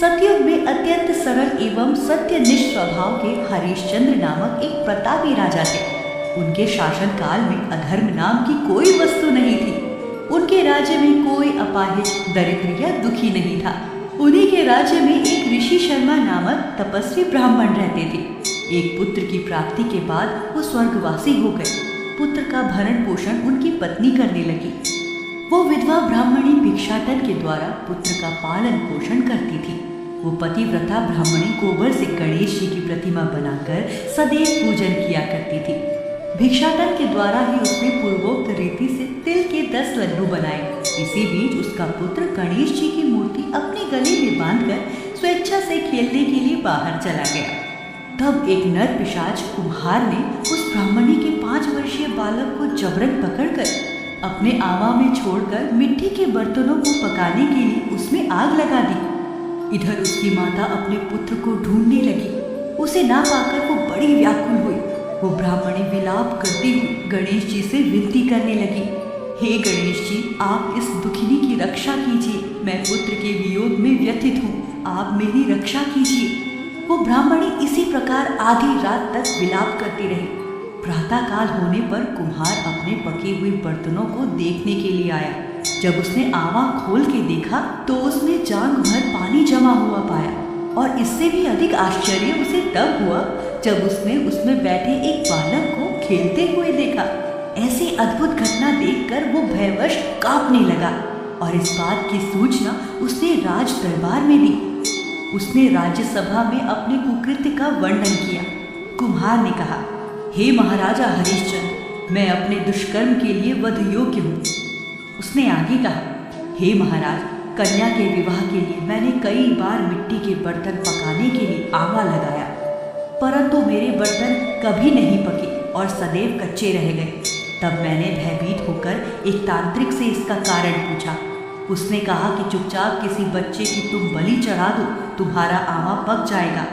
सतयुग में अत्यंत सरल एवं सत्यनिष्ठ स्वभाव के हरिश्चंद्र नामक एक प्रतापी राजा थे। उनके शासनकाल में अधर्म नाम की कोई वस्तु नहीं थी। उनके राज्य में कोई अपाहिज, दरिद्र या दुखी नहीं था। उन्हीं के राज्य में एक ऋषि शर्मा नामक तपस्वी ब्राह्मण रहते थे। एक पुत्र की प्राप्ति के बाद वो स्वर्गवासी हो गए। पुत्र का भरण पोषण उनकी पत्नी करने लगी। वो विधवा ब्राह्मणी भिक्षाटन के द्वारा पुत्र का पालन पोषण करती थी। वो पतिव्रता ब्राह्मणी गोबर से गणेश जी की प्रतिमा बनाकर सदैव पूजन किया करती थी। भिक्षाटन के द्वारा ही उसने पूर्वोक्त रीति से तिल के 10 लड्डू बनाए। इसी बीच उसका पुत्र गणेश जी की मूर्ति अपने गले में बांधकर स्वेच्छा से खेलने के लिए बाहर चला गया। तब एक नर पिशाच कुम्हार ने उस ब्राह्मणी के 5 वर्षीय बालक को जबरन पकड़कर अपने आवा में छोड़कर मिट्टी के बर्तनों को पकाने के लिए उसमें आग लगा दी। इधर उसकी माता अपने पुत्र को ढूंढने लगी। उसे ना पाकर वो बड़ी व्याकुल हुई। वो ब्राह्मणी विलाप करती हुई गणेश जी से विनती करने लगी, हे गणेश जी, आप इस दुखिनी की रक्षा कीजिए। मैं पुत्र के वियोग में व्यथित हूँ, आप मेरी रक्षा कीजिए। वो ब्राह्मणी इसी प्रकार आधी रात तक विलाप करती रही। प्रातःकाल होने पर कुम्हार अपने पके हुए बर्तनों को देखने के लिए आया। जब उसने आवा खोल के देखा तो उसमें जांघ भर पानी जमा हुआ पाया। और इससे भी अधिक आश्चर्य उसे तब हुआ जब उसने उसमें बैठे एक बालक को खेलते हुए देखा। ऐसी अद्भुत घटना देखकर वो भयवश कांपने लगा और इस बात की सूचना उसने राज दरबार में दी। उसने राज्यसभा में अपने कुकृत्य का वर्णन किया। कुम्हार ने कहा, हे महाराजा हरिश्चंद्र, मैं अपने दुष्कर्म के लिए वध योग्य हूँ। उसने आगे कहा, हे महाराज, कन्या के विवाह के लिए मैंने कई बार मिट्टी के बर्तन पकाने के लिए आवा लगाया, परंतु मेरे बर्तन कभी नहीं पके और सदैव कच्चे रह गए। तब मैंने भयभीत होकर एक तांत्रिक से इसका कारण पूछा। उसने कहा कि चुपचाप किसी बच्चे की तुम बलि चढ़ा दो, तुम्हारा आवा पक जाएगा।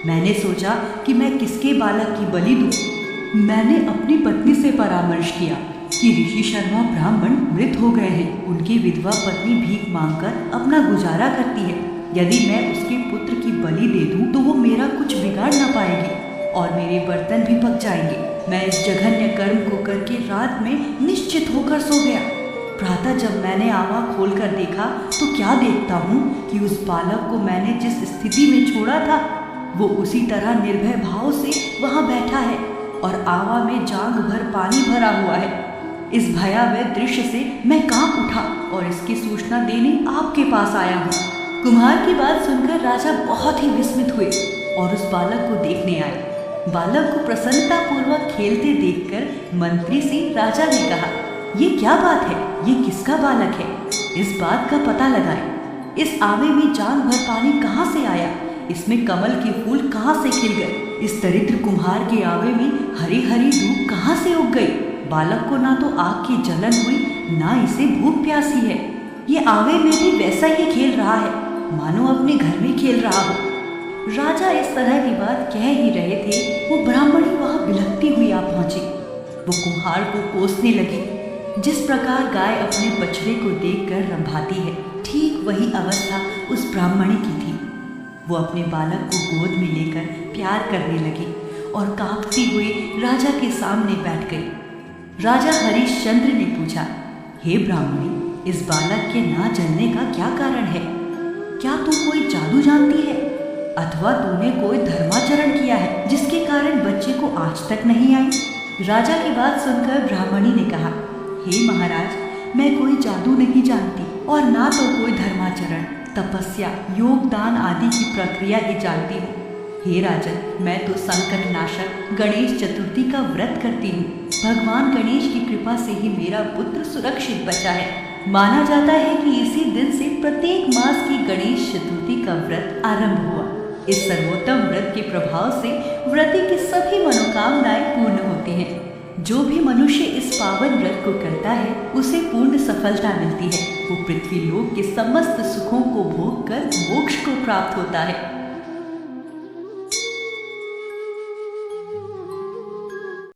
मैंने सोचा कि मैं किसके बालक की बलि दूं। मैंने अपनी पत्नी से परामर्श किया कि ऋषि शर्मा ब्राह्मण मृत हो गए हैं। उनकी विधवा पत्नी भीख मांगकर अपना गुजारा करती है। यदि मैं उसके पुत्र की बलि दे दूं तो वो मेरा कुछ बिगाड़ ना पाएगी और मेरे बर्तन भी पक जाएंगे। मैं इस जघन्य कर्म को करके रात में निश्चित होकर सो गया। प्रातः जब मैंने आवा खोलकर देखा तो क्या देखता हूँ कि उस बालक को मैंने जिस स्थिति में छोड़ा था वो उसी तरह निर्भय भाव से वहाँ बैठा है और आवा में जांघ भर पानी भरा हुआ है। इस भयावह दृश्य से मैं कांप उठा और इसकी सूचना देने आपके पास आया हूँ। कुम्हार की बात सुनकर राजा बहुत ही विस्मित हुए और उस बालक को देखने आए। बालक को प्रसन्नता पूर्वक खेलते देखकर मंत्री से राजा ने कहा, ये क्या बात है? ये किसका बालक है? इस बात का पता लगाएं। इस आवे में जांघ भर पानी कहाँ से आया? इसमें कमल के फूल कहाँ से खिल गए? इस दरिद्र कुम्हार के आवे में हरी हरी धूप कहाँ से उग गई? बालक को ना तो आग की जलन हुई, ना इसे भूख प्यासी है। ये आवे में भी वैसा ही खेल रहा है, मानो अपने घर में खेल रहा हो। राजा इस तरह की बात कह ही रहे थे, वो ब्राह्मणी वहाँ बिलखती हुई आ पहुंची। वो कुम्हार को कोसने लगी। जिस प्रकार गाय अपने बछड़े को देखकर रंभाती है, ठीक वही अवस्था उस ब्राह्मणी की थी। वो अपने बालक को गोद में लेकर प्यार करने लगी और कांपती हुई राजा के सामने बैठ गई। राजा हरिश्चंद्र ने पूछा, हे ब्राह्मणी, इस बालक के ना जलने का क्या कारण है? क्या तू कोई जादू जानती है अथवा तूने कोई धर्माचरण किया है जिसके कारण बच्चे को आंच तक नहीं आई? राजा की बात सुनकर ब्राह्मणी ने कहा, हे महाराज, मैं कोई जादू नहीं जानती और ना तो कोई धर्माचरण, तपस्या, योग, दान आदि की प्रक्रिया ही जानती हूँ। हे राजन, मैं तो संकट नाशक गणेश चतुर्थी का व्रत करती हूँ। भगवान गणेश की कृपा से ही मेरा पुत्र सुरक्षित बचा है। माना जाता है कि इसी दिन से प्रत्येक मास की गणेश चतुर्थी का व्रत आरंभ हुआ। इस सर्वोत्तम व्रत के प्रभाव से व्रती की सभी मनोकामनाएं पूर्ण होती हैं। जो भी मनुष्य इस पावन व्रत को करता है उसे पूर्ण सफलता मिलती है। वो पृथ्वी लोक के समस्त सुखों को भोग कर मोक्ष को प्राप्त होता है।